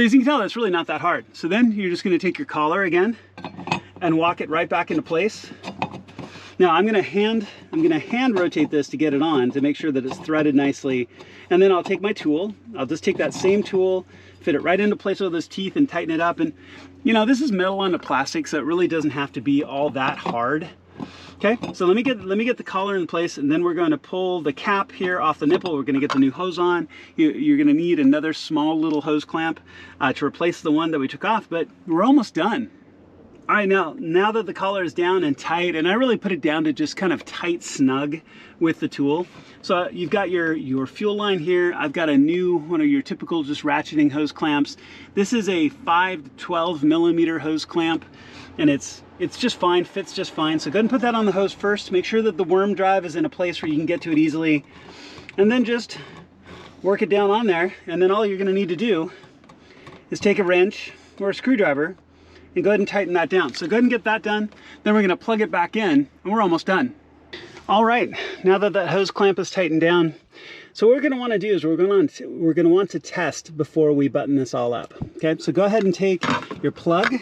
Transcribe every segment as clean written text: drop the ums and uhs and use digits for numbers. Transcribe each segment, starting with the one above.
as you can tell, that's really not that hard. So then you're just going to take your collar again and walk it right back into place. Now I'm gonna hand rotate this to get it on to make sure that it's threaded nicely. And then I'll take my tool. I'll just take that same tool, fit it right into place with those teeth and tighten it up. And you know, this is metal onto plastic, so it really doesn't have to be all that hard. Okay, so let me get the collar in place, and then we're going to pull the cap here off the nipple. We're going to get the new hose on. You're going to need another small little hose clamp to replace the one that we took off, but we're almost done. All right, now that the collar is down and tight, and I really put it down to just kind of tight snug with the tool. So you've got your fuel line here. I've got a new one of your typical just ratcheting hose clamps. This is a 5 to 12 millimeter hose clamp, and it's just fine, fits just fine. So go ahead and put that on the hose first. Make sure that the worm drive is in a place where you can get to it easily, and then just work it down on there. And then all you're gonna need to do is take a wrench or a screwdriver and go ahead and tighten that down. So go ahead and get that done. Then we're gonna plug it back in, and we're almost done. All right, now that that hose clamp is tightened down, so what we're gonna wanna do is we're gonna want to test before we button this all up. Okay, so go ahead and take your plug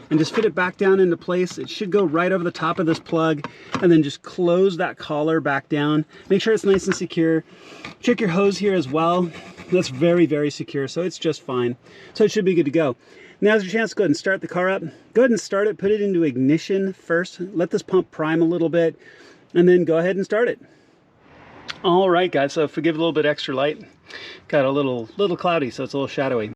and just fit it back down into place. It should go right over the top of this plug, and then just close that collar back down. Make sure it's nice and secure. Check your hose here as well. That's very, very secure, so it's just fine. So it should be good to go. Now's your chance to go ahead and start the car up. Go ahead and start it, put it into ignition first. Let this pump prime a little bit, and then go ahead and start it. All right, guys, so forgive a little bit extra light. Got a little cloudy, so it's a little shadowy.